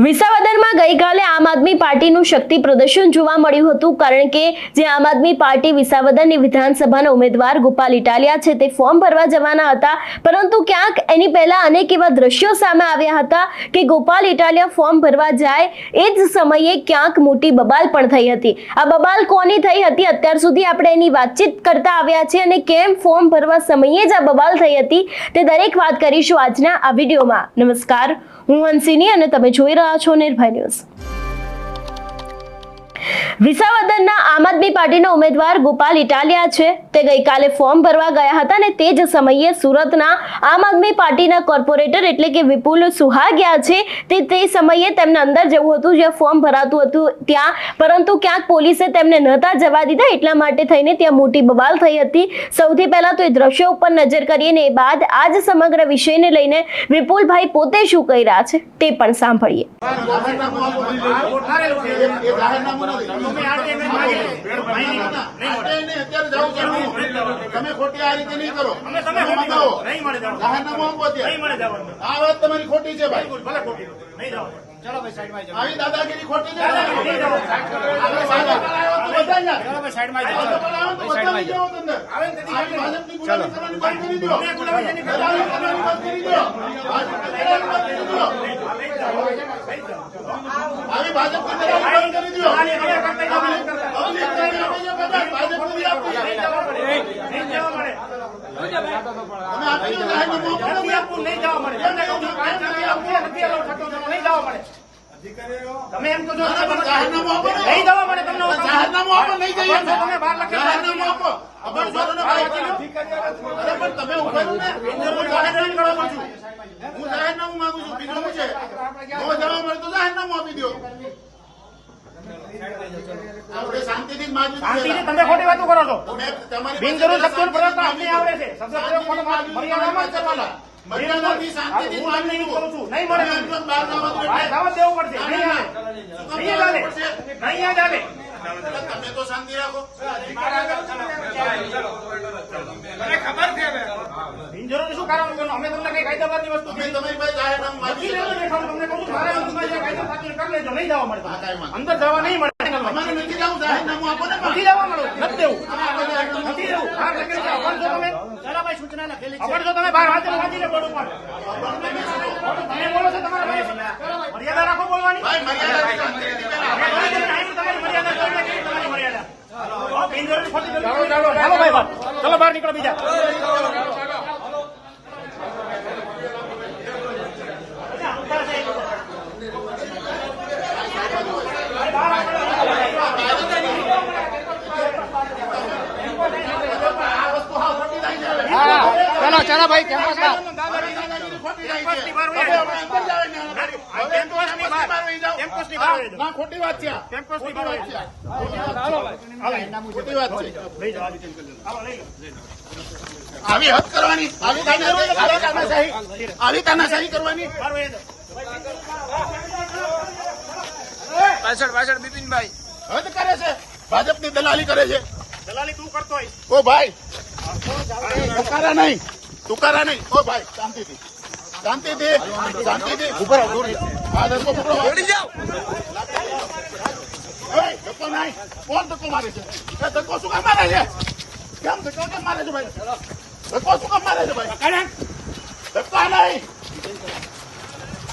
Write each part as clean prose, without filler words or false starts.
વિસાવદરમાં ગઈકાલે આમ આદમી પાર્ટીનું શક્તિ પ્રદર્શન જોવા મળ્યું હતું, કારણ કે જે આમ આદમી પાર્ટી વિસાવદરની વિધાનસભાના ઉમેદવાર ગોપાલ ઇટાલિયા છે તે ફોર્મ ભરવા જવાના હતા, પરંતુ ક્યાંક એની પહેલા અનેક એવા દ્રશ્યો સામે આવ્યા હતા કે ગોપાલ ઇટાલિયા ફોર્મ ભરવા જાય એ જ સમયે ક્યાંક મોટી બબાલ પણ થઈ હતી। આ બબાલ કોની થઈ હતી અત્યાર સુધી આપણે એની વાતચીત કરતા આવ્યા છે અને કેમ ફોર્મ ભરવા સમયે જ આ બબાલ થઈ હતી તે દરેક વાત કરીશું આજના આ વિડીયોમાં। નમસ્કાર, હું હંસિની અને તમે જોઈ રહ્યા છો નિર્ભય ન્યૂઝ। વિસાવદરના આમ આદમી પાર્ટીના ઉમેદવાર ગોપાલ ઇટાલિયા છે તે ગઈકાલે ફોર્મ ભરવા ગયા હતા અને તે જ સમયે સુરતના આમ આદમી પાર્ટીના કોર્પોરેટર એટલે કે વિપુલ સુહાગિયા છે તે સમયે તેમને અંદર જવું હતું જ્યાં ફોર્મ ભરાતું હતું ત્યાં, પરંતુ ક્યાંક પોલીસે તેમને નહોતા જવા દીધા, એટલા માટે થઈને ત્યાં મોટી બબાલ થઈ હતી। સૌથી પહેલા તો એ દ્રશ્યો ઉપર નજર કરીએ ને એ બાદ આ જ સમગ્ર વિષયને લઈને વિપુલભાઈ પોતે શું કહી રહ્યા છે તે પણ સાંભળીએ। તમે ખોટી આ રીતે નહીં કરો, જાહેરનામું આપો ત્યાં આ વાત તમારી ખોટી છે ભાઈ, આવી દાદાગીરી ખોટી છે। આવી ભાજપ કરી દો, તમે એમ કહો જાહેરનામું આપો, નહીં જવા મળે તમને જાહેરનામું આપો, નહીં જઈએ તમે બહાર લખે જાહેરનામું આપો, પણ તમે ઉભા ને હું જાહેરનામું કરવા છું, હું જાહેરનામું માંગુ છું, બીજું શું છે? જો જવા મળે તો જાહેરનામું આપી દો। આપણે શાંતિથી શાંતિથી તમે ખોટી વાતો કરો છો, બિનજરૂરી શબ્દોનો પ્રયોગ પણ અમને આવડે છે, શબ્દ પ્રયોગ પણ મર્યાદામાં જ કરવાના। મર્યાદાથી શાંતિથી માગણી કરું છું, નહીં મળે બહાર જવા દેવું પડશે, નહીં ચાલે, નહીં ચાલે। તમે તો શાંતિ રાખો, મને ખબર છે બિનજરૂરી શું કારણ છે? અમે તમને કઈ કાયદાબાજની વસ્તુ તમારી પાસે જાહેરનામું માગી તમને કહું છું, મારા કાયદા સાચી કરી લેજો, નહીં જવા મળે, અંદર જવા નહીં મળે, અમારે નથી જવું, જાહેરનામું આપો ને, નથી જવા મળો, નથી દેવું, નથી દેવું, બહાર લખેલું છે, અપણ છો તમે, ચલાભાઈ સૂચના લખેલી છે, અપણ છો તમે બહાર વાંચીને બોલો પણ તમે બોલો છો, તમારે મર્યાદા રાખો બોલવાની, ચલો બહાર નીકળો બીજા। चलो चलो भाई कैंपस ના ખોટી વાત છે, ખોટી વાત છે, આવી હદ કરવાની, આવી તાનાશાહી કરવાની। પાછળ બિપિનભાઈ હદ કરે છે, ભાજપની દલાલી કરે છે। દલાલી તું કરતો હોય? ઓ ભાઈ તુકારા નહીં, તુકારા નહીં, ઓ ભાઈ શાંતિથી, શાંતિથી, શાંતિથી ઉપર હા ધક્કો પકડો, જાઓ, ધક્કો નહીં, કોણ ધક્કો મારે છે? ધક્કો શું કામ મારે છે? કેમ ધક્કો કેમ મારે છે ભાઈ? ધક્કો શું કામ મારે છે ભાઈ? ધક્કા નહીં,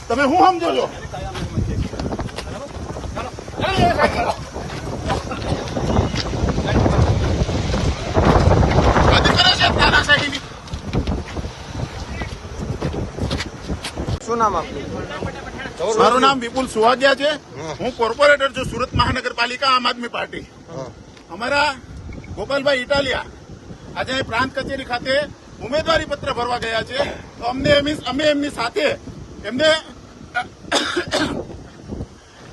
તમે શું સમજો છો? શું નામ આપનું? મારું નામ વિપુલ સુહાગિયા છે, હું કોર્પોરેટર છું સુરત મહાનગરપાલિકા આમ આદમી પાર્ટી। અમારા ગોપાલભાઈ ઇટાલિયા આજે પ્રાંત કચેરી ખાતે ઉમેદવારી પત્ર ભરવા ગયા છે, તો અમે એમની સાથે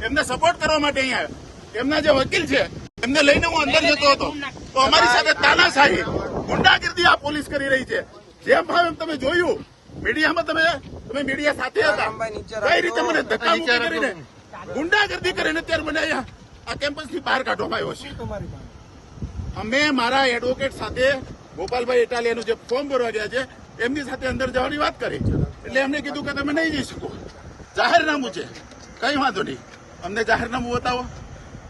એમને સપોર્ટ કરવા માટે અહીં આવ્યા। એમના જે વકીલ છે એમને લઈને હું અંદર જતો હતો, તો અમારી સાથે તાનાશાહી, ગુંડાગીરી આ પોલીસ કરી રહી છે। જેમ ભાવ એમ તમે જોયું મીડિયામાં, તમે મીડિયા સાથે હતા, કઈ રીતે મને ધક્કા મુક્કી કરીને ગુંડાગીરી કરીને અત્યારે મને અહીંયા આ કેમ્પસથી બહાર કાઢવામાં આવ્યો છે। અમે મારા એડવોકેટ સાથે ગોપાલભાઈ ઇટાલિયાનું જે ફોર્મ ભરવા ગયા છે એમની સાથે અંદર જવાની વાત કરી, એટલે એમને કીધું કે તમે નહીં જઈ શકો, જાહેરનામું છે, કઈ વાંધો નહીં, અમને જાહેરનામું બતાવો.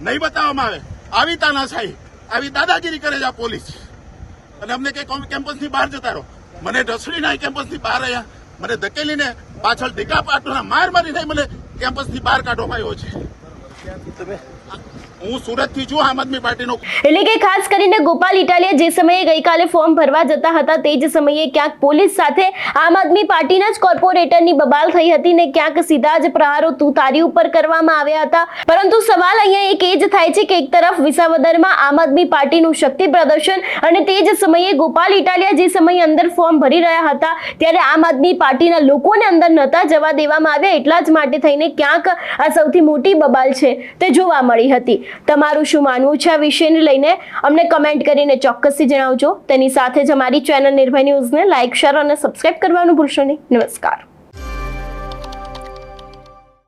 નહીં બતાવવામાં આવે, આવી તાનાશાહી, આવી દાદાગીરી કરે છે આ પોલીસ. અને અમને કઈ કેમ્પસની બહાર જતા રહો. મને ઢસડીને કેમ્પસની બહાર રહ્યા, મને ધકેલીને પાછળ ઢીકા પાટોના માર મારીને મને કેમ્પસની બહાર કાઢવામાં આવ્યો છે. હું સુરતથી છું, આમ આદમી પાર્ટીનો. એટલે કે ખાસ કરીને ગોપાલ ઇટાલિયા જે સમયે ગઈકાલે ફોર્મ ભરવા જતા હતા તે જ સમયે ક્યાંક પોલીસ સાથે આમ આદમી પાર્ટીના જ કોર્પોરેટરની બબાલ થઈ હતી ને ક્યાંક સીધા જ પ્રહારો તુતારી ઉપર કરવામાં આવ્યા હતા. પરંતુ સવાલ અહીંયા એક એ જ થાય છે કે એક તરફ વિસાવદરમાં આમ આદમી પાર્ટીનું શક્તિ પ્રદર્શન અને તે જ સમયે ગોપાલ ઇટાલિયા જે સમયે અંદર ફોર્મ ભરી રહ્યા હતા ત્યારે આમ આદમી પાર્ટીના લોકોને અંદર નહોતા જવા દેવામાં આવ્યા. એટલા જ માટે થઈને ક્યાંક આ સૌથી મોટી બબાલ છે તે જોવા મળી હતી. તમારું શું માનવું છે આ વિષયને લઈને અમને કમેન્ટ કરીને ચોક્કસથી જણાવજો. તેની સાથે જ અમારી ચેનલ નિર્ભય ન્યૂઝને લાઇક, શેર અને સબસ્ક્રાઇબ કરવાનું ભૂલશો નહીં. નમસ્કાર.